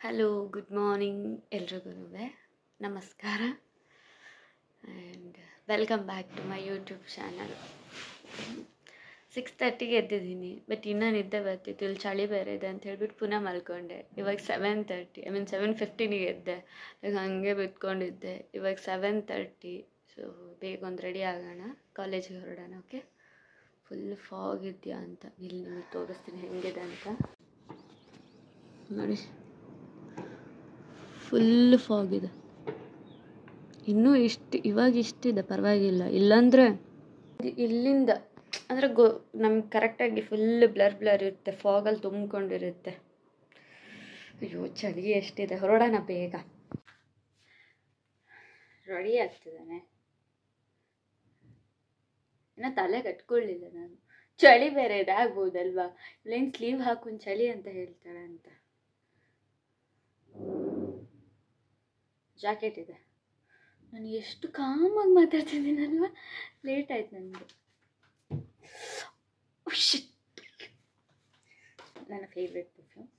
Hello, good morning ಎಲ್ರಿಗೂ ನಮಸ್ಕಾರ and welcome back to my YouTube channel. 6:30ಗೆ ಎದ್ದಿದ್ದೀನಿ, ಬಟ್ ಇನ್ನೂ ನಿದ್ದೆ ಬರ್ತಿತ್ತು. ಇಲ್ಲಿ ಚಳಿ ಬೇರೆ ಇದೆ ಅಂತ ಹೇಳ್ಬಿಟ್ಟು ಪುನಃ ಮಲ್ಕೊಂಡೆ. ಇವಾಗ 7:15ಗೆ ಎದ್ದೆ. ಈಗ ಹಾಗೆ ಬಿತ್ಕೊಂಡಿದ್ದೆ. ಇವಾಗ 7:30. ಸೊ ಬೇಗ ಒಂದು ರೆಡಿ ಆಗೋಣ, ಕಾಲೇಜಿಗೆ ಹೊರಡೋಣ. ಓಕೆ, ಫುಲ್ ಫಾಗ್ ಇದೆಯಾ ಅಂತ ಇಲ್ಲಿ ನಿಮಗೆ ತೋರಿಸ್ತೀನಿ ಹೆಂಗಿದೆ ಅಂತ ನೋಡಿ. ಫುಲ್ ಫಾಗ್ ಇದೆ. ಇನ್ನೂ ಇವಾಗ ಇಷ್ಟಿದೆ, ಪರವಾಗಿಲ್ಲ. ಇಲ್ಲಾಂದರೆ ಇಲ್ಲಿಂದ ಅಂದರೆ ನಮ್ಗೆ ಕರೆಕ್ಟಾಗಿ ಫುಲ್ ಬ್ಲರ್ ಇರುತ್ತೆ, ಫಾಗಲ್ಲಿ ತುಂಬಿಕೊಂಡಿರುತ್ತೆ. ಅಯ್ಯೋ, ಚಳಿ ಎಷ್ಟಿದೆ. ಹೊರಡೋಣ ಬೇಗ. ರೆಡಿ ಆಗ್ತಿದ್ದಾನೆ, ಇನ್ನು ತಲೆ ಕಟ್ಕೊಳ್ಳಿಲ್ಲ ನಾನು. ಚಳಿ ಬೇರೆ ಇದಾಗ್ಬೋದಲ್ವಾ, ಇಲ್ಲೇನು ಸ್ಲೀವ್ ಹಾಕೊಂಡು ಚಳಿ ಅಂತ ಹೇಳ್ತಾಳೆ ಅಂತ. ಜಾಕೆಟ್ ಇದೆ. ನಾನು ಎಷ್ಟು ಕಾಮಾಗಿ ಮಾತಾಡ್ತಿದ್ದೀನಲ್ವ. ಲೇಟ್ ಆಯ್ತು ನನಗೆ. ನನ್ನ ಫೇವ್ರೆಟ್ ಪರ್ಫ್ಯೂಮ್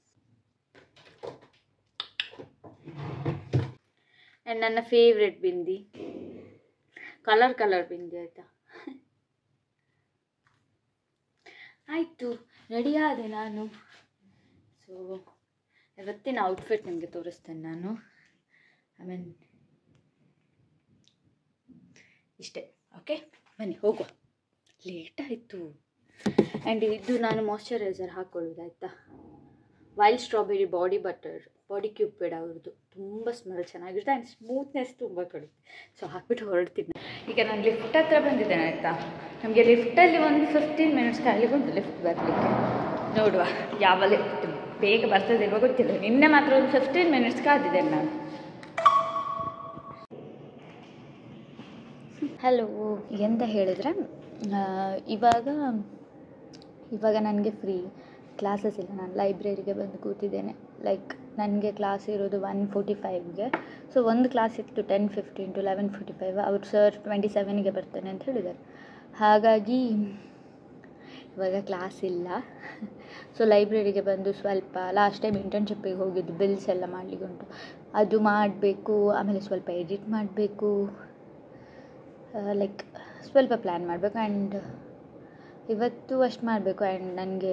ಆ್ಯಂಡ್ ನನ್ನ ಫೇವ್ರೆಟ್ ಬಿಂದಿ, ಕಲರ್ ಬಿಂದಿ. ಆಯಿತಾ, ಆಯಿತು, ರೆಡಿ ಆದೆ ನಾನು. ಸೊ ಇವತ್ತಿನ ಔಟ್ಫಿಟ್ ನಿಮಗೆ ತೋರಿಸ್ತೇನೆ ನಾನು. ಇಷ್ಟೇ. ಓಕೆ, ಬನ್ನಿ ಹೋಗುವ, ಲೇಟ್ ಆಯಿತು. ಆ್ಯಂಡ್ ಇದು ನಾನು ಮಾಯ್ಶ್ಚರೈಸರ್ ಹಾಕ್ಕೊಳ್ಳೋದು. ಆಯಿತಾ, wild strawberry body butter, body Cupid ಅವ್ರದ್ದು. ತುಂಬ ಸ್ಮೆಲ್ ಚೆನ್ನಾಗಿರುತ್ತೆ ಆ್ಯಂಡ್ ಸ್ಮೂತ್ನೆಸ್ ತುಂಬ ಕೊಡುತ್ತೆ. ಸೊ ಹಾಕ್ಬಿಟ್ಟು ಹೊರಡ್ತೀನಿ. ಈಗ ನಾನು ಲಿಫ್ಟ್ ಹತ್ರ ಬಂದಿದ್ದೇನೆ. ಆಯಿತಾ, ನಮಗೆ ಲಿಫ್ಟಲ್ಲಿ ಒಂದು 15 ಮಿನಿಟ್ಸ್ ಕಾಲಿಗೆ ಉಂಟು ಲಿಫ್ಟ್ ಬರಲಿಕ್ಕೆ. ನೋಡುವ ಯಾವ ಲಿಫ್ಟ್ ಬೇಗ ಬರ್ತದಿಲ್ವ ಗೊತ್ತಿಲ್ಲ. ನಿನ್ನೆ ಮಾತ್ರ ಒಂದು 15 ಮಿನಿಟ್ಸ್ ಕಾದಿದ್ದೇನೆ ನಾನು. ಹಲೋ, ಎಂತ ಹೇಳಿದರೆ, ಇವಾಗ ನನಗೆ ಫ್ರೀ, ಕ್ಲಾಸಸ್ ಇಲ್ಲ. ನಾನು ಲೈಬ್ರರಿಗೆ ಬಂದು ಕೂತಿದ್ದೇನೆ. ಲೈಕ್ ನನಗೆ ಕ್ಲಾಸ್ ಇರೋದು 1:45ಗೆ. ಸೊ ಒಂದು ಕ್ಲಾಸ್ ಇತ್ತು 10:15 to 11:45. ಅವ್ರು ಸರ್ 27ಗೆ ಬರ್ತೇನೆ ಅಂತ ಹೇಳಿದ್ದಾರೆ. ಹಾಗಾಗಿ ಇವಾಗ ಕ್ಲಾಸ್ ಇಲ್ಲ. ಸೊ ಲೈಬ್ರರಿಗೆ ಬಂದು ಸ್ವಲ್ಪ ಲಾಸ್ಟ್ ಟೈಮ್ ಇಂಟರ್ನ್ಶಿಪ್ಪಿಗೆ ಹೋಗಿದ್ದು, ಬಿಲ್ಸ್ ಎಲ್ಲ ಮಾಡಲಿಕ್ಕೆ ಉಂಟು, ಅದು ಮಾಡಬೇಕು. ಆಮೇಲೆ ಸ್ವಲ್ಪ ಎಡಿಟ್ ಮಾಡಬೇಕು, ಲೈಕ್ ಸ್ವಲ್ಪ ಪ್ಲ್ಯಾನ್ ಮಾಡಬೇಕು. ಆ್ಯಂಡ್ ಇವತ್ತು ಅಷ್ಟು ಮಾಡಬೇಕು. ಆ್ಯಂಡ್ ನನಗೆ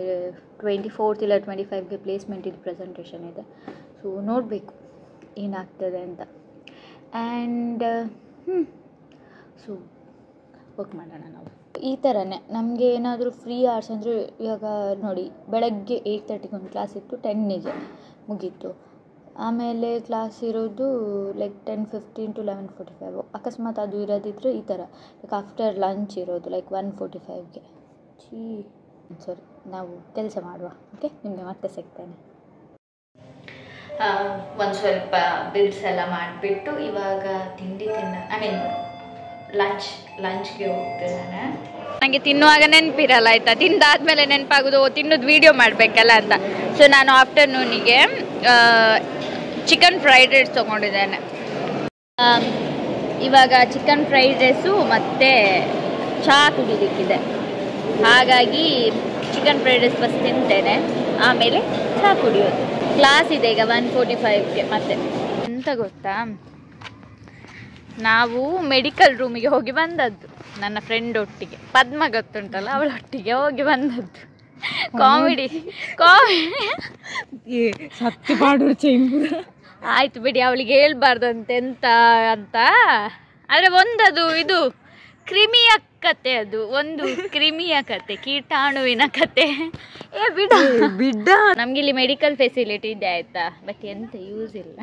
24th ಇಲ್ಲ 25ಗೆ ಪ್ಲೇಸ್ಮೆಂಟಿದ್ದು ಪ್ರೆಸೆಂಟೇಷನ್ ಇದೆ. ಸೊ ನೋಡಬೇಕು ಏನಾಗ್ತದೆ ಅಂತ. ಆ್ಯಂಡ್ ಸೊ ವರ್ಕ್ ಮಾಡೋಣ ನಾವು. ಈ ಥರನೇ ನಮಗೆ ಏನಾದರೂ ಫ್ರೀ ಅವರ್ಸ್ ಅಂದರೆ, ಇವಾಗ ನೋಡಿ, ಬೆಳಗ್ಗೆ 8:30ಗೆ ಒಂದು ಕ್ಲಾಸ್ ಇತ್ತು, 10ಗೆ ಮುಗೀತು. ಆಮೇಲೆ ಕ್ಲಾಸ್ ಇರೋದು ಲೈಕ್ 10:15 to 11:45. ಅಕಸ್ಮಾತ್ ಅದು ಇರೋದಿದ್ರೆ ಈ ಥರ ಲೈಕ್ ಆಫ್ಟರ್ ಲಂಚ್ ಇರೋದು ಲೈಕ್ 1:45ಗೆ. ಸರಿ, ನಾವು ಕೆಲಸ ಮಾಡುವ. ಓಕೆ, ನಿಮಗೆ ಮತ್ತೆ ಸಿಗ್ತೇನೆ. ಒಂದು ಸ್ವಲ್ಪ ಬಿಲ್ಸ್ ಎಲ್ಲ ಮಾಡಿಬಿಟ್ಟು ಇವಾಗ ತಿಂಡಿ ಲಂಚ್ಗೆ ಹೋಗ್ತಿದ್ದಾನೆ. ನನಗೆ ತಿನ್ನುವಾಗ ನೆನಪಿರಲ್ಲ. ಆಯಿತಾ, ತಿಂದಾದ್ಮೇಲೆ ನೆನಪಾಗೋದು ತಿನ್ನೋದು ವೀಡಿಯೋ ಮಾಡಬೇಕಲ್ಲ ಅಂತ. ಸೊ ನಾನು ಆಫ್ಟರ್ನೂನಿಗೆ ಚಿಕನ್ ಫ್ರೈಡ್ ರೈಸ್ ತೊಗೊಂಡಿದ್ದೇನೆ. ಇವಾಗ ಚಿಕನ್ ಫ್ರೈಡ್ ರೈಸು ಮತ್ತು ಚಹಾ ಕುಡಿಲಿಕ್ಕಿದೆ. ಹಾಗಾಗಿ ಚಿಕನ್ ಫ್ರೈಡ್ ರೈಸ್ ಫಸ್ಟ್ ತಿಂತೇನೆ, ಆಮೇಲೆ ಚಹಾ ಕುಡಿಯೋದು. ಕ್ಲಾಸ್ ಇದೆ ಈಗ 1:45ಗೆ. ಮತ್ತೆ ಎಂತ ಗೊತ್ತಾ, ನಾವು ಮೆಡಿಕಲ್ ರೂಮಿಗೆ ಹೋಗಿ ಬಂದದ್ದು ನನ್ನ ಫ್ರೆಂಡ್ ಒಟ್ಟಿಗೆ. ಪದ್ಮ ಗೊತ್ತುಂಟಲ್ಲ, ಅವಳೊಟ್ಟಿಗೆ ಹೋಗಿ ಬಂದದ್ದು. ಕಾಮಿಡಿ ಸತ್ಯ ಮಾಡುವ ಆಯ್ತು ಬಿಡಿ, ಅವಳಿಗೆ ಹೇಳ್ಬಾರ್ದಂತೆ ಎಂತ ಅಂತ. ಆದರೆ ಒಂದದು ಇದು ಕ್ರಿಮಿಯ ಕತೆ, ಅದು ಒಂದು ಕ್ರಿಮಿಯ ಕತೆ, ಕೀಟಾಣುವಿನ ಕತೆ. ಬಿಡ್ಡ ನಮಗಿಲ್ಲಿ ಮೆಡಿಕಲ್ ಫೆಸಿಲಿಟಿ ಇದೆ. ಆಯಿತಾ, ಬಟ್ ಎಂತ ಯೂಸ್ ಇಲ್ಲ.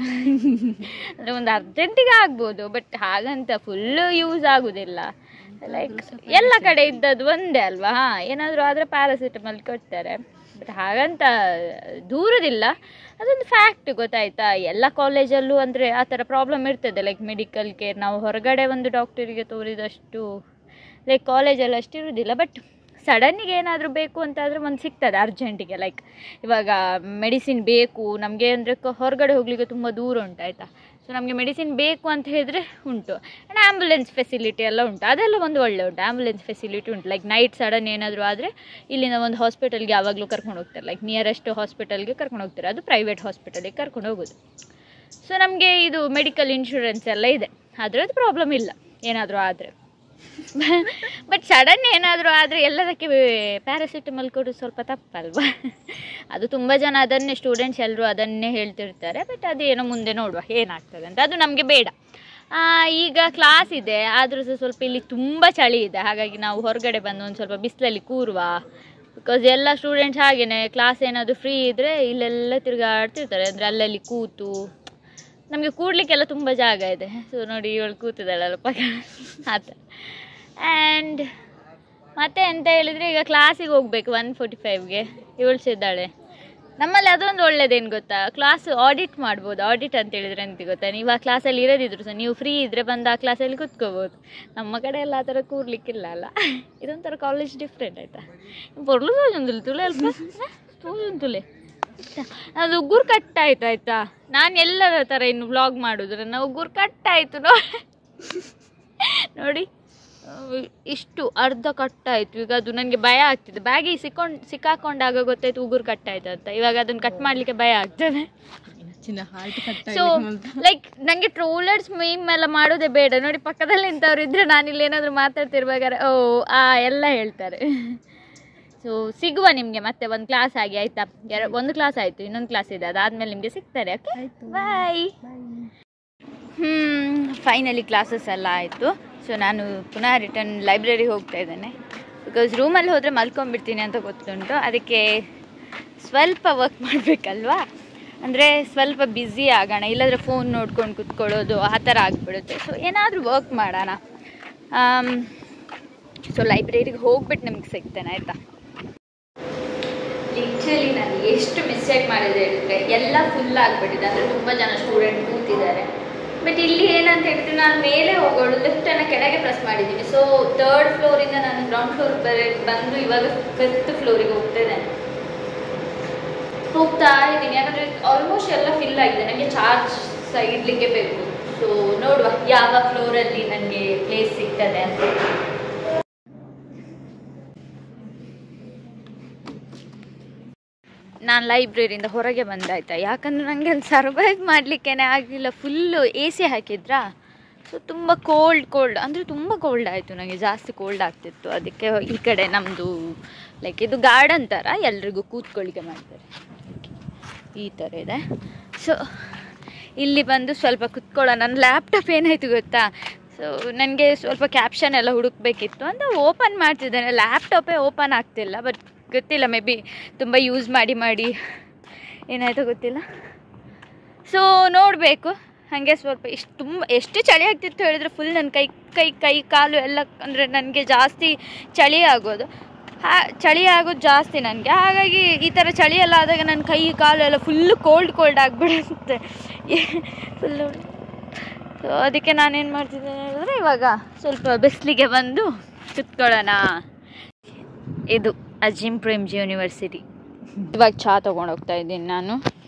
ಅಂದರೆ ಒಂದು ಅರ್ಜೆಂಟಿಗೆ ಆಗ್ಬೋದು, ಬಟ್ ಹಾಗಂತ ಫುಲ್ಲು ಯೂಸ್ ಆಗೋದಿಲ್ಲ. ಲೈಕ್ ಎಲ್ಲ ಕಡೆ ಇದ್ದದ್ದು ಒಂದೇ ಅಲ್ವಾ. ಏನಾದರೂ ಆದರೆ ಪ್ಯಾರಾಸಿಟಮಲ್ ಕೊಡ್ತಾರೆ, ಬಟ್ ಹಾಗಂತ ದೂರದಿಲ್ಲ. ಅದೊಂದು ಫ್ಯಾಕ್ಟ್, ಗೊತ್ತಾಯ್ತಾ. ಎಲ್ಲ ಕಾಲೇಜಲ್ಲೂ ಅಂದರೆ ಆ ಥರ ಪ್ರಾಬ್ಲಮ್ ಇರ್ತದೆ. ಲೈಕ್ ಮೆಡಿಕಲ್ ಕೇರ್ ನಾವು ಹೊರಗಡೆ ಒಂದು ಡಾಕ್ಟರಿಗೆ ತೋರಿದಷ್ಟು ಲೈಕ್ ಕಾಲೇಜಲ್ಲಿ ಅಷ್ಟು ಇರೋದಿಲ್ಲ. ಬಟ್ ಸಡನ್ನಿಗೆ ಏನಾದರೂ ಬೇಕು ಅಂತಾದರೆ ಒಂದು ಸಿಗ್ತದೆ ಅರ್ಜೆಂಟಿಗೆ. ಲೈಕ್ ಇವಾಗ ಮೆಡಿಸಿನ್ ಬೇಕು ನಮಗೆ ಅಂದರೆ ಹೊರಗಡೆ ಹೋಗಲಿಕ್ಕೆ ತುಂಬ ದೂರ ಉಂಟು. ಆಯಿತಾ, ಸೊ ನಮಗೆ ಮೆಡಿಸಿನ್ ಬೇಕು ಅಂತ ಹೇಳಿದರೆ ಉಂಟು. ಆ್ಯಂಡ್ ಆ್ಯಂಬುಲೆನ್ಸ್ ಫೆಸಿಲಿಟಿ ಎಲ್ಲ ಉಂಟು, ಅದೆಲ್ಲ ಒಂದು ಒಳ್ಳೆ ಉಂಟು. ಆ್ಯಂಬುಲೆನ್ಸ್ ಫೆಸಿಲಿಟಿ ಉಂಟು. ಲೈಕ್ ನೈಟ್ ಸಡನ್ ಏನಾದರೂ ಆದರೆ ಇಲ್ಲಿಂದ ಒಂದು ಹಾಸ್ಪಿಟಲ್ಗೆ ಯಾವಾಗಲೂ ಕರ್ಕೊಂಡು ಹೋಗ್ತಾರೆ. ಲೈಕ್ ನಿಯರೆಸ್ಟ್ ಹಾಸ್ಪಿಟಲ್ಗೆ ಕರ್ಕೊಂಡು ಹೋಗ್ತಾರೆ, ಅದು ಪ್ರೈವೇಟ್ ಹಾಸ್ಪಿಟಲಿಗೆ ಕರ್ಕೊಂಡು ಹೋಗೋದು. ಸೊ ನಮಗೆ ಇದು ಮೆಡಿಕಲ್ ಇನ್ಶೂರೆನ್ಸ್ ಎಲ್ಲ ಇದೆ, ಅದರದ್ದು ಪ್ರಾಬ್ಲಮ್ ಇಲ್ಲ ಏನಾದರೂ ಆದರೆ. ಬಟ್ ಸಡನ್ ಏನಾದರೂ ಆದರೆ ಎಲ್ಲದಕ್ಕೆ ಪ್ಯಾರಾಸಿಟಮಲ್ ಕೊಡೋದು ಸ್ವಲ್ಪ ತಪ್ಪಲ್ವಾ? ಅದು ತುಂಬ ಜನ ಅದನ್ನೇ, ಸ್ಟೂಡೆಂಟ್ಸ್ ಎಲ್ಲರೂ ಅದನ್ನೇ ಹೇಳ್ತಿರ್ತಾರೆ. ಬಟ್ ಅದೇನೋ ಮುಂದೆ ನೋಡುವ ಏನಾಗ್ತದೆ ಅಂತ, ಅದು ನಮಗೆ ಬೇಡ. ಈಗ ಕ್ಲಾಸ್ ಇದೆ, ಆದರೂ ಸಹ ಸ್ವಲ್ಪ ಇಲ್ಲಿ ತುಂಬ ಚಳಿ ಇದೆ, ಹಾಗಾಗಿ ನಾವು ಹೊರಗಡೆ ಬಂದು ಒಂದು ಸ್ವಲ್ಪ ಬಿಸಿಲಲ್ಲಿ ಕೂರುವ. ಬಿಕಾಸ್ ಎಲ್ಲ ಸ್ಟೂಡೆಂಟ್ಸ್ ಹಾಗೆಯೇ, ಕ್ಲಾಸ್ ಏನಾದರೂ ಫ್ರೀ ಇದ್ದರೆ ಇಲ್ಲೆಲ್ಲ ತಿರುಗಾಡ್ತಿರ್ತಾರೆ, ಅಂದರೆ ಅಲ್ಲಲ್ಲಿ ಕೂತು. ನಮಗೆ ಕೂಡಲಿಕ್ಕೆಲ್ಲ ತುಂಬ ಜಾಗ ಇದೆ. ಸೊ ನೋಡಿ, ಇವಳು ಕೂತಿದ್ದಾಳಲ್ಲ ಪಕ್ಕ ಆ ಥರ. ಆ್ಯಂಡ್ ಮತ್ತೆ ಎಂತ ಹೇಳಿದರೆ, ಈಗ ಕ್ಲಾಸಿಗೆ ಹೋಗ್ಬೇಕು 1:45ಗೆ. ಇವಳು ಸಿದ್ದಾಳೆ. ನಮ್ಮಲ್ಲಿ ಅದೊಂದು ಒಳ್ಳೇದೇನು ಗೊತ್ತಾ, ಕ್ಲಾಸ್ ಆಡಿಟ್ ಮಾಡ್ಬೋದು. ಆಡಿಟ್ ಅಂತ ಹೇಳಿದರೆ ಎಂತ ಗೊತ್ತಾ, ನೀವು ಆ ಕ್ಲಾಸಲ್ಲಿ ಇರೋದಿದ್ರು ಸಹ ನೀವು ಫ್ರೀ ಇದ್ದರೆ ಬಂದು ಆ ಕ್ಲಾಸಲ್ಲಿ ಕೂತ್ಕೋಬೋದು. ನಮ್ಮ ಕಡೆ ಎಲ್ಲ ಆ ಥರ ಕೂರ್ಲಿಕ್ಕಿಲ್ಲ ಅಲ್ಲ. ಇದೊಂಥರ ಕಾಲೇಜ್ ಡಿಫ್ರೆಂಟ್ ಆಯಿತಾ. ಬರ್ಲು ಒಂದು ತುಲೆ ಅಲ್ಪ ತುಲೆ ಅದು ಉಗುರು ಕಟ್ಟಾಯ್ತು ಆಯಿತಾ. ನಾನು ಎಲ್ಲರ ಥರ ಇನ್ನು ವ್ಲಾಗ್ ಮಾಡೋದು, ನನ್ನ ಉಗುರು ಕಟ್ಟಾಯಿತು ನೋಡಿ, ಇಷ್ಟು ಅರ್ಧ ಕಟ್ಟಾಯಿತು. ಈಗ ಅದು ನನಗೆ ಭಯ ಆಗ್ತಿದೆ, ಬ್ಯಾಗಿಗೆ ಸಿಕ್ಕಾಕೊಂಡಾಗ ಗೊತ್ತಾಯ್ತು ಉಗುರು ಕಟ್ಟಾಯ್ತು ಅಂತ. ಇವಾಗ ಅದನ್ನು ಕಟ್ ಮಾಡಲಿಕ್ಕೆ ಭಯ ಆಗ್ತದೆ. ಸೊ ಲೈಕ್ ನನಗೆ ಟ್ರೋಲರ್ಸ್ ಮೀಮ್ ಎಲ್ಲ ಮಾಡೋದೇ ಬೇಡ. ನೋಡಿ, ಪಕ್ಕದಲ್ಲಿ ನಿಂತವ್ರು ಇದ್ದರೆ ನಾನಿಲ್ಲಿ ಏನಾದರೂ ಮಾತಾಡ್ತಿರ್ಬೇಕಾದ್ರೆ ಎಲ್ಲ ಹೇಳ್ತಾರೆ. ಸೊ ಸಿಗುವ ನಿಮಗೆ ಮತ್ತೆ ಒಂದು ಕ್ಲಾಸ್ ಆಗಿ ಆಯಿತಾ. ಒಂದು ಕ್ಲಾಸ್ ಆಯಿತು, ಇನ್ನೊಂದು ಕ್ಲಾಸ್ ಇದೆ, ಅದಾದಮೇಲೆ ನಿಮಗೆ ಸಿಗ್ತಾರೆ. ಓಕೆ, ಬಾಯ್. ಫೈನಲಿ ಕ್ಲಾಸಸ್ ಎಲ್ಲ ಆಯಿತು. ಸೊ ನಾನು ಪುನಃ ರಿಟರ್ನ್ ಲೈಬ್ರರಿಗೆ ಹೋಗ್ತಾ ಇದ್ದೇನೆ. ಬಿಕಾಸ್ ರೂಮಲ್ಲಿ ಹೋದರೆ ಮಲ್ಕೊಂಡ್ಬಿಡ್ತೀನಿ ಅಂತ ಗೊತ್ತುಂಟು, ಅದಕ್ಕೆ ಸ್ವಲ್ಪ ವರ್ಕ್ ಮಾಡಬೇಕಲ್ವಾ. ಅಂದರೆ ಸ್ವಲ್ಪ ಬ್ಯುಸಿ ಆಗೋಣ, ಇಲ್ಲಾಂದರೆ ಫೋನ್ ನೋಡ್ಕೊಂಡು ಕೂತ್ಕೊಳ್ಳೋದು ಆ ಥರ ಆಗಿಬಿಡುತ್ತೆ. ಸೊ ಏನಾದರೂ ವರ್ಕ್ ಮಾಡೋಣ. ಸೊ ಲೈಬ್ರರಿಗೆ ಹೋಗ್ಬಿಟ್ಟು ನಿಮ್ಗೆ ಸಿಗ್ತೇನೆ ಆಯಿತಾ. ಲಿಟ್ರಲಿ ನಾನು ಎಷ್ಟು ಮಿಸ್ಟೇಕ್ ಮಾಡಿದೆ ಹೇಳಿದರೆ, ಎಲ್ಲ ಫುಲ್ ಆಗಿಬಿಟ್ಟಿದೆ. ಅಂದರೆ ತುಂಬ ಜನ ಸ್ಟೂಡೆಂಟ್ ಕೂತಿದ್ದಾರೆ. ಬಟ್ ಇಲ್ಲಿ ಏನಂತ ಹೇಳಿದ್ರೆ, ನಾನು ಮೇಲೆ ಹೋಗೋಳು, ಲಿಫ್ಟನ್ನು ಕೆಳಗೆ ಪ್ರೆಸ್ ಮಾಡಿದ್ದೀನಿ. ಸೊ 3rd ಫ್ಲೋರಿಂದ ನಾನು ಗ್ರೌಂಡ್ ಫ್ಲೋರ್ ಬಂದು ಇವಾಗ 5th ಫ್ಲೋರಿಗೆ ಹೋಗ್ತಾ ಇದ್ದೀನಿ. ಯಾಕಂದರೆ ಆಲ್ಮೋಸ್ಟ್ ಎಲ್ಲ ಫಿಲ್ ಆಗಿದೆ. ನನಗೆ ಚಾರ್ಜ್ ಸಹ ಇಡಲಿಕ್ಕೆ ಬೇಕು. ಸೊ ನೋಡುವ ಯಾವ ಫ್ಲೋರಲ್ಲಿ ನನಗೆ ಪ್ಲೇಸ್ ಸಿಗ್ತದೆ ಅಂತ. ನಾನು ಲೈಬ್ರರಿಯಿಂದ ಹೊರಗೆ ಬಂದಾಯ್ತಾ, ಯಾಕಂದರೆ ನನಗೆ ಅಲ್ಲಿ ಸರ್ವೈವ್ ಮಾಡಲಿಕ್ಕೇ ಆಗಲಿಲ್ಲ. Full AC ಹಾಕಿದ್ರಾ. ಸೊ ತುಂಬ ಕೋಲ್ಡ್ ಅಂದರೆ ತುಂಬ ಕೋಲ್ಡ್ ಆಯಿತು, ನನಗೆ ಜಾಸ್ತಿ ಕೋಲ್ಡ್ ಆಗ್ತಿತ್ತು. ಅದಕ್ಕೆ ಈ ಕಡೆ ನಮ್ಮದು ಲೈಕ್ ಇದು ಗಾರ್ಡನ್ ಥರ, ಎಲ್ರಿಗೂ ಕೂತ್ಕೊಳ್ಳಿಕ್ಕೆ ಮಾಡ್ತಾರೆ, ಈ ಥರ ಇದೆ. ಸೊ ಇಲ್ಲಿ ಬಂದು ಸ್ವಲ್ಪ ಕೂತ್ಕೊಳ್ಳೋಣ. ನನ್ನ ಲ್ಯಾಪ್ಟಾಪ್ ಏನಾಯಿತು ಗೊತ್ತಾ, ಸೊ ನನಗೆ ಸ್ವಲ್ಪ ಕ್ಯಾಪ್ಷನ್ ಎಲ್ಲ ಹುಡುಕಬೇಕಿತ್ತು ಅಂತ ಓಪನ್ ಮಾಡ್ತಿದ್ದೇನೆ, ಲ್ಯಾಪ್ಟಾಪೇ ಓಪನ್ ಆಗ್ತಿಲ್ಲ. ಬಟ್ ಗೊತ್ತಿಲ್ಲ, ಮೇ ಬಿ ತುಂಬ ಯೂಸ್ ಮಾಡಿ ಏನಾಯಿತು ಗೊತ್ತಿಲ್ಲ. ಸೊ ನೋಡಬೇಕು. ಹಾಗೆ ಸ್ವಲ್ಪ ಎಷ್ಟು ಚಳಿ ಆಗ್ತಿತ್ತು ಹೇಳಿದ್ರೆ, ಫುಲ್ ನನ್ನ ಕೈ ಕಾಲು ಎಲ್ಲ, ಅಂದರೆ ನನಗೆ ಜಾಸ್ತಿ ಚಳಿ ಆಗೋದು ಜಾಸ್ತಿ ನನಗೆ. ಹಾಗಾಗಿ ಈ ಥರ ಚಳಿ ಎಲ್ಲ ಆದಾಗ ನನ್ನ ಕೈ ಕಾಲು ಎಲ್ಲ ಫುಲ್ಲು ಕೋಲ್ಡ್ ಆಗಿಬಿಡುತ್ತೆ ಫುಲ್ಲು. ಸೊ ಅದಕ್ಕೆ ನಾನೇನು ಮಾಡ್ತಿದ್ದೇನೆ ಹೇಳಿದ್ರೆ, ಇವಾಗ ಸ್ವಲ್ಪ ಬಿಸಿಲಿಗೆ ಬಂದು ಕುತ್ಕೊಳ್ಳೋಣ. ಇದು ಅಜಿಮ್ ಪ್ರೇಮ್ಜಿ ಯೂನಿವರ್ಸಿಟಿ. ಇವಾಗ ಚಹಾ ತೊಗೊಂಡು ಹೋಗ್ತಾ ಇದ್ದೀನಿ ನಾನು.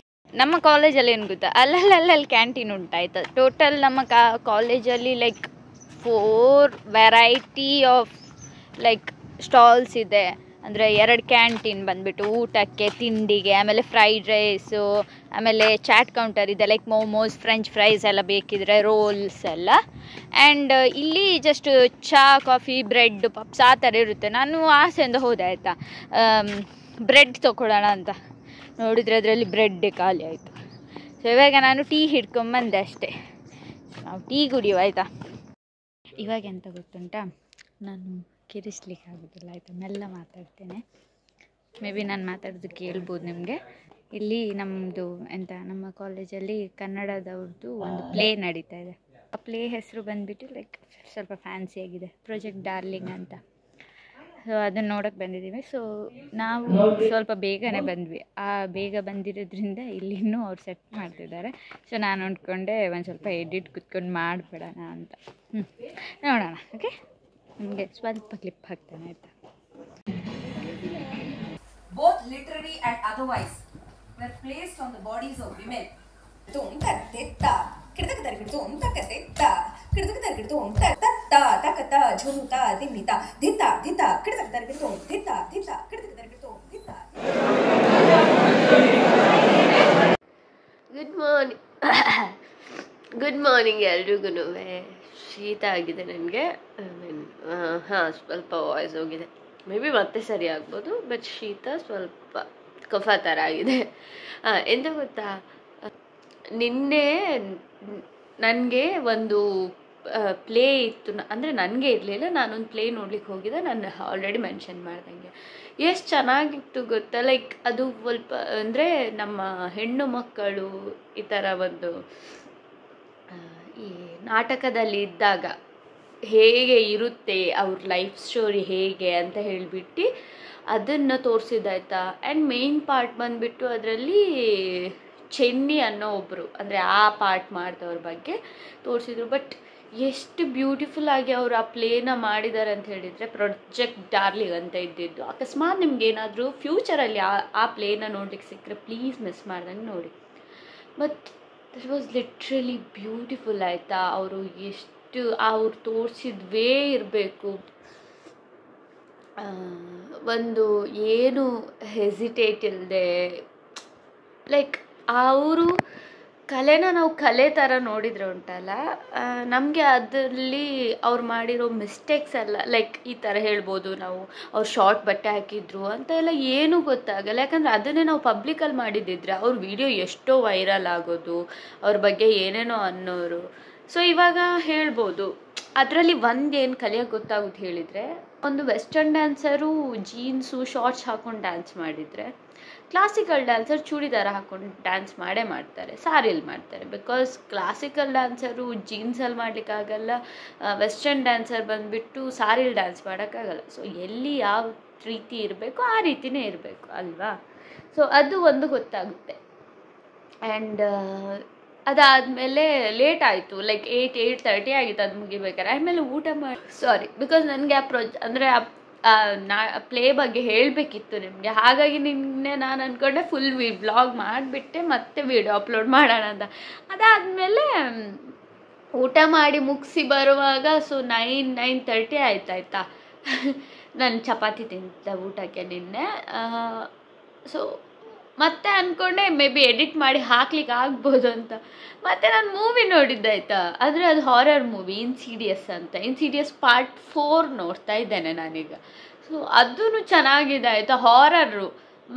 ನಮ್ಮ ಕಾಲೇಜಲ್ಲಿ ಏನು ಗೊತ್ತಾ, ಅಲ್ಲಲ್ಲಿ ಕ್ಯಾಂಟೀನ್ ಉಂಟಾಯ್ತು. ಟೋಟಲ್ ನಮ್ಮ ಕಾಲೇಜಲ್ಲಿ like 4 variety of like stalls ಇದೆ. ಅಂದರೆ 2 ಕ್ಯಾಂಟೀನ್ ಬಂದುಬಿಟ್ಟು ಊಟಕ್ಕೆ, ತಿಂಡಿಗೆ, ಆಮೇಲೆ ಫ್ರೈಡ್ ರೈಸು, ಆಮೇಲೆ ಚಾಟ್ ಕೌಂಟರ್ ಇದೆ, ಲೈಕ್ ಮೋಮೋಸ್, ಫ್ರೆಂಚ್ ಫ್ರೈಸ್ ಎಲ್ಲ ಬೇಕಿದ್ರೆ, ರೋಲ್ಸ್ ಎಲ್ಲ. ಆ್ಯಂಡ್ ಇಲ್ಲಿ ಜಸ್ಟ್ ಚಹಾ, ಕಾಫಿ, ಬ್ರೆಡ್, ಪಪ್ಸ್ ಆ ಥರ ಇರುತ್ತೆ. ನಾನು ಆಸೆಯಿಂದ ಹೋದೆ ಆಯಿತಾ, ಬ್ರೆಡ್ ತೊಗೊಳ್ಳೋಣ ಅಂತ. ನೋಡಿದರೆ ಅದರಲ್ಲಿ ಬ್ರೆಡ್ಡೇ ಖಾಲಿ ಆಯಿತು. ಸೊ ಇವಾಗ ನಾನು ಟೀ ಹಿಡ್ಕೊಂಬಂದೆ ಅಷ್ಟೇ. ನಾವು ಟೀ ಕುಡಿಯುವ ಆಯಿತಾ. ಇವಾಗ ಎಂತ ಗೊತ್ತುಂಟಾ, ನಾನು ಕಿರಿಸ್ಲಿಕ್ಕೆ ಆಗೋದಿಲ್ಲ ಆಯಿತಾ, ಮೆಲ್ಲ ಮಾತಾಡ್ತೇನೆ. ಮೇ ಬಿ ನಾನು ಮಾತಾಡೋದು ಕೇಳ್ಬೋದು ನಿಮಗೆ. ಇಲ್ಲಿ ನಮ್ಮದು ನಮ್ಮ ಕಾಲೇಜಲ್ಲಿ ಕನ್ನಡದವ್ರದ್ದು ಒಂದು ಪ್ಲೇ ನಡೀತಾ ಇದೆ. ಆ ಪ್ಲೇ ಹೆಸರು ಬಂದುಬಿಟ್ಟು ಲೈಕ್ ಸ್ವಲ್ಪ ಫ್ಯಾನ್ಸಿಯಾಗಿದೆ, ಪ್ರಾಜೆಕ್ಟ್ ಡಾರ್ಲಿಂಗ್ ಅಂತ. ಸೊ ಅದನ್ನು ನೋಡೋಕ್ಕೆ ಬಂದಿದ್ದೀವಿ. ಸೊ ನಾವು ಸ್ವಲ್ಪ ಬೇಗನೆ ಬಂದ್ವಿ. ಬೇಗ ಬಂದಿರೋದ್ರಿಂದ ಇಲ್ಲಿ ಇನ್ನೂ ಅವ್ರು ಸೆಟ್ ಮಾಡ್ತಿದ್ದಾರೆ. ಸೊ ನಾನು ಅಂದ್ಕೊಂಡೆ ಒಂದು ಸ್ವಲ್ಪ ಎಡಿಟ್ ಕುತ್ಕೊಂಡು ಮಾಡಿಬಿಡೋಣ ಅಂತ. ನೋಡೋಣ. ಓಕೆ, ನಿಮಗೆ ಸ್ವಲ್ಪ ಕ್ಲಿಪ್ ಹಾಕ್ತೇನೆ ಆಯಿತಾ. Both literary and otherwise were placed on the bodies of women. Tunka tetta ಕಿಡತಕ ತರಗಿಡ್ತೋಂ ತಕತೆ ತಾ ಕಿಡತಕ ತರಗಿಡ್ತೋಂ ತತ್ತ ತಕತ ಝುನುತ ದಿನ್ನಿತ ಧಿತ ಧಿತ ಕಿಡತಕ ತರಗಿಡ್ತೋಂ ಧಿತ ಧಿತ ಕಿಡತಕ ತರಗಿಡ್ತೋಂ ಧಿತ. ಗುಡ್ ಮಾರ್ನಿಂಗ್ ಎಲ್ರಿಗೂ. ಶೀತ ಆಗಿದೆ ನನಗೆ. ಹಾಂ, ಸ್ವಲ್ಪ ವಾಯ್ಸ್ ಹೋಗಿದೆ. ಮೇ ಬಿ ಮತ್ತೆ ಸರಿ ಆಗ್ಬೋದು, ಬಟ್ ಶೀತ ಸ್ವಲ್ಪ ಕಫ ಥರ ಆಗಿದೆ. ಎಂತ ಗೊತ್ತಾ, ನಿನ್ನೆ ನನಗೆ ಒಂದು ಪ್ಲೇ ಇತ್ತು. ಅಂದರೆ ನನಗೆ ಇರಲಿಲ್ಲ, ನಾನೊಂದು ಪ್ಲೇ ನೋಡ್ಲಿಕ್ಕೆ ಹೋಗಿದ್ದೆ. ನಾನು ಆಲ್ರೆಡಿ ಮೆನ್ಷನ್ ಮಾಡ್ದಂಗೆ ಎಷ್ಟು ಚೆನ್ನಾಗಿತ್ತು ಗೊತ್ತಾ. ಲೈಕ್ ಅದು ಸ್ವಲ್ಪ ಅಂದರೆ ನಮ್ಮ ಹೆಣ್ಣು ಮಕ್ಕಳು ಈ ಥರ ಒಂದು ಈ ನಾಟಕದಲ್ಲಿ ಇದ್ದಾಗ ಹೇಗೆ ಇರುತ್ತೆ ಅವ್ರ ಲೈಫ್ ಸ್ಟೋರಿ ಹೇಗೆ ಅಂತ ಹೇಳಿಬಿಟ್ಟು ಅದನ್ನು ತೋರಿಸಿದ್ದಾಯ್ತಾ. ಆ್ಯಂಡ್ ಮೇಯ್ನ್ ಪಾರ್ಟ್ ಬಂದುಬಿಟ್ಟು ಅದರಲ್ಲಿ ಚೆನ್ನಿ ಅನ್ನೋ ಒಬ್ಬರು, ಅಂದರೆ ಆ ಪಾರ್ಟ್ ಮಾಡಿದವ್ರ ಬಗ್ಗೆ ತೋರಿಸಿದ್ರು. ಬಟ್ ಎಷ್ಟು ಬ್ಯೂಟಿಫುಲ್ ಆಗಿ ಅವರು ಆ ಪ್ಲೇನ ಮಾಡಿದ್ದಾರೆ ಅಂತ ಹೇಳಿದರೆ, ಪ್ರೊಜೆಕ್ಟ್ ಡಾರ್ಲಿಂಗ್ ಅಂತ ಇದ್ದಿದ್ದು. ಅಕಸ್ಮಾತ್ ನಿಮ್ಗೇನಾದರೂ ಫ್ಯೂಚರಲ್ಲಿ ಆ ಪ್ಲೇನ ನೋಡ್ಲಿಕ್ಕೆ ಸಿಕ್ಕರೆ ಪ್ಲೀಸ್ ಮಿಸ್ ಮಾಡ್ದಂಗೆ ನೋಡಿ. But that was literally beautiful ಆಯಿತಾ. ಅವರು ಎಷ್ಟು ಅವ್ರು ತೋರಿಸಿದ್ವೇ ಇರಬೇಕು, ಒಂದು ಏನು ಹೆಸಿಟೇಟ್ ಇಲ್ಲದೆ. ಲೈಕ್ ಅವರು ಕಲೆನ ನಾವು ಕಲೆ ಥರ ನೋಡಿದರೆ ಉಂಟಲ್ಲ, ನಮಗೆ ಅದರಲ್ಲಿ ಅವ್ರು ಮಾಡಿರೋ ಮಿಸ್ಟೇಕ್ಸ್ ಎಲ್ಲ ಲೈಕ್ ಈ ಥರ ಹೇಳ್ಬೋದು ನಾವು, ಅವ್ರು ಶಾರ್ಟ್ ಬಟ್ಟೆ ಹಾಕಿದ್ರು ಅಂತ ಎಲ್ಲ ಏನೂ ಗೊತ್ತಾಗಲ್ಲ. ಯಾಕಂದರೆ ಅದನ್ನೇ ನಾವು ಪಬ್ಲಿಕಲ್ಲಿ ಮಾಡಿದ್ದಿದ್ರೆ ಅವ್ರ ವಿಡಿಯೋ ಎಷ್ಟೋ ವೈರಲ್ ಆಗೋದು, ಅವ್ರ ಬಗ್ಗೆ ಏನೇನೋ ಅನ್ನೋರು. ಸೊ ಇವಾಗ ಹೇಳ್ಬೋದು ಅದರಲ್ಲಿ ಏನು ಕಲಿಯೋಕ್ಕೆ ಗೊತ್ತಾಗೋದು ಹೇಳಿದರೆ, ಒಂದು ವೆಸ್ಟರ್ನ್ ಡ್ಯಾನ್ಸರು ಜೀನ್ಸು ಶಾರ್ಟ್ಸ್ ಹಾಕ್ಕೊಂಡು ಡ್ಯಾನ್ಸ್ ಮಾಡಿದರೆ, ಕ್ಲಾಸಿಕಲ್ ಡ್ಯಾನ್ಸರ್ ಚೂಡಿದಾರ ಹಾಕ್ಕೊಂಡು ಡ್ಯಾನ್ಸ್ ಮಾಡ್ತಾರೆ, ಸಾರಿಯಲ್ಲಿ ಮಾಡ್ತಾರೆ. ಬಿಕಾಸ್ ಕ್ಲಾಸಿಕಲ್ ಡ್ಯಾನ್ಸರು ಜೀನ್ಸಲ್ಲಿ ಮಾಡಲಿಕ್ಕಾಗಲ್ಲ, ವೆಸ್ಟರ್ನ್ ಡ್ಯಾನ್ಸರ್ ಬಂದುಬಿಟ್ಟು ಸಾರಿಯಲ್ಲಿ ಡ್ಯಾನ್ಸ್ ಮಾಡೋಕ್ಕಾಗಲ್ಲ. ಸೊ ಎಲ್ಲಿ ಯಾವ ರೀತಿ ಇರಬೇಕು ಆ ರೀತಿಯೇ ಇರಬೇಕು ಅಲ್ವಾ. ಸೊ ಅದು ಒಂದು ಗೊತ್ತಾಗುತ್ತೆ. ಆ್ಯಂಡ್ ಅದಾದಮೇಲೆ ಲೇಟ್ ಆಯಿತು, ಲೈಕ್ 8:30 ಆಗಿತ್ತು ಅದು ಮುಗಿಬೇಕಾರೆ. ಆಮೇಲೆ ಊಟ ಮಾಡಿ ಬಿಕಾಸ್ ನನಗೆ ಅಂದರೆ ಪ್ಲೇ ಬಗ್ಗೆ ಹೇಳಬೇಕಿತ್ತು ನಿಮಗೆ. ಹಾಗಾಗಿ ನಿನ್ನೆ ನಾನು ಅಂದ್ಕೊಂಡೆ ಫುಲ್ ವ್ಲಾಗ್ ಮಾಡಿಬಿಟ್ಟೆ ಮತ್ತೆ ವಿಡಿಯೋ ಅಪ್ಲೋಡ್ ಮಾಡೋಣ ಅಂತ. ಅದಾದಮೇಲೆ ಊಟ ಮಾಡಿ ಮುಗಿಸಿ ಬರುವಾಗ 9:30 ಆಯ್ತಾಯ್ತಾ. ನಾನು ಚಪಾತಿ ತಿಂತಿದ್ದೆ ಊಟಕ್ಕೆ ನಿನ್ನೆ. ಸೊ ಮತ್ತೆ ಅಂದ್ಕೊಂಡೆ ಮೇ ಬಿ ಎಡಿಟ್ ಮಾಡಿ ಹಾಕ್ಲಿಕ್ಕೆ ಆಗ್ಬೋದು ಅಂತ. ಮತ್ತು ನಾನು ಮೂವಿ ನೋಡಿದ್ದಾಯ್ತಾ, ಆದರೆ ಅದು ಹಾರರ್ ಮೂವಿ ಇನ್ಸಿಡಿಯಸ್ ಅಂತ. ಇನ್ಸಿಡಿಯಸ್ ಪಾರ್ಟ್ 4 ನೋಡ್ತಾ ಇದ್ದೇನೆ ನಾನೀಗ. ಸೊ ಅದೂ ಚೆನ್ನಾಗಿದೆ ಆಯಿತಾ, ಹಾರರು.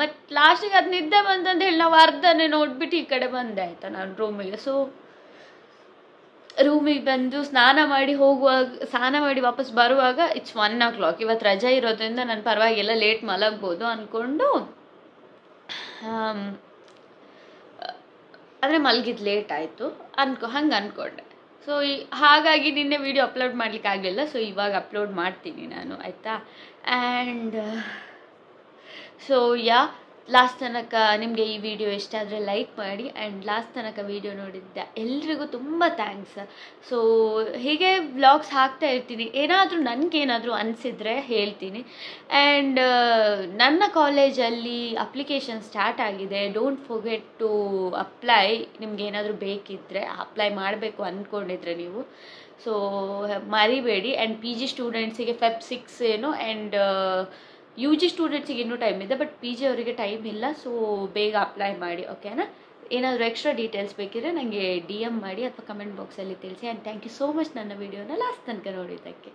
ಮತ್ತು ಲಾಸ್ಟಿಗೆ ಅದು ನಿದ್ದೆ ಬಂತಂತ ಹೇಳಿ ನಾವು ಅರ್ಧನೇ ನೋಡಿಬಿಟ್ಟು ಈ ಕಡೆ ಬಂದೆ ಆಯಿತಾ ನಾನು ರೂಮಿಗೆ. ಸೊ ರೂಮಿಗೆ ಬಂದು ಸ್ನಾನ ಮಾಡಿ ವಾಪಸ್ ಬರುವಾಗ ಇಟ್ಸ್ 1 o'clock. ಇವತ್ತು ರಜೆ ಇರೋದ್ರಿಂದ ನಾನು ಪರವಾಗಿಲ್ಲ ಲೇಟ್ ಮಲಗ್ಬೋದು ಅಂದ್ಕೊಂಡು ಅಂದರೆ ಮಲಗಿದ್ದು ಲೇಟ್ ಆಯಿತು ಹಂಗೆ ಅಂದ್ಕೊಂಡೆ. ಸೊ ಹಾಗಾಗಿ ನಿನ್ನೆ ವೀಡಿಯೋ ಅಪ್ಲೋಡ್ ಮಾಡಲಿಕ್ಕೆ ಆಗಲಿಲ್ಲ. ಸೊ ಇವಾಗ ಅಪ್ಲೋಡ್ ಮಾಡ್ತೀನಿ ನಾನು ಆಯಿತಾ. ಆ್ಯಂಡ್ ಸೊ ಲಾಸ್ಟ್ ತನಕ ನಿಮಗೆ ಈ ವಿಡಿಯೋ ಇಷ್ಟ ಆದರೆ ಲೈಕ್ ಮಾಡಿ. ಆ್ಯಂಡ್ ಲಾಸ್ಟ್ ತನಕ ವಿಡಿಯೋ ನೋಡಿದ್ದೆ ಎಲ್ರಿಗೂ ತುಂಬ ಥ್ಯಾಂಕ್ಸ್. ಸೊ ಹೀಗೆ ವ್ಲಾಗ್ಸ್ ಹಾಕ್ತಾ ಇರ್ತೀನಿ, ನನಗೇನಾದರೂ ಅನಿಸಿದರೆ ಹೇಳ್ತೀನಿ. ಆ್ಯಂಡ್ ನನ್ನ ಕಾಲೇಜಲ್ಲಿ ಅಪ್ಲಿಕೇಶನ್ ಸ್ಟಾರ್ಟ್ ಆಗಿದೆ. Don't forget to apply. ನಿಮ್ಗೇನಾದರೂ ಬೇಕಿದ್ದರೆ ಅಪ್ಲೈ ಮಾಡಬೇಕು ಅಂದ್ಕೊಂಡಿದ್ರೆ ನೀವು, ಸೊ ಮರಿಬೇಡಿ. ಆ್ಯಂಡ್ PG ಸ್ಟೂಡೆಂಟ್ಸಿಗೆ Feb 6 ಏನೋ, ಆ್ಯಂಡ್ UG ಸ್ಟೂಡೆಂಟ್ಸಿಗೆ ಇನ್ನೂ ಟೈಮ್ ಇದೆ, ಬಟ್ PG ಅವರಿಗೆ ಟೈಮ್ ಇಲ್ಲ. ಸೊ ಬೇಗ ಅಪ್ಲೈ ಮಾಡಿ, ಓಕೆನಾ. ಏನಾದರೂ ಎಕ್ಸ್ಟ್ರಾ ಡೀಟೇಲ್ಸ್ ಬೇಕಿದ್ರೆ ನನಗೆ DM ಮಾಡಿ ಅಥವಾ ಕಮೆಂಟ್ ಬಾಕ್ಸಲ್ಲಿ ತಿಳಿಸಿ. And thank you so much ನನ್ನ ವೀಡಿಯೋನ ಲಾಸ್ಟ್ ತನಕ ನೋಡಿದ್ದಕ್ಕೆ.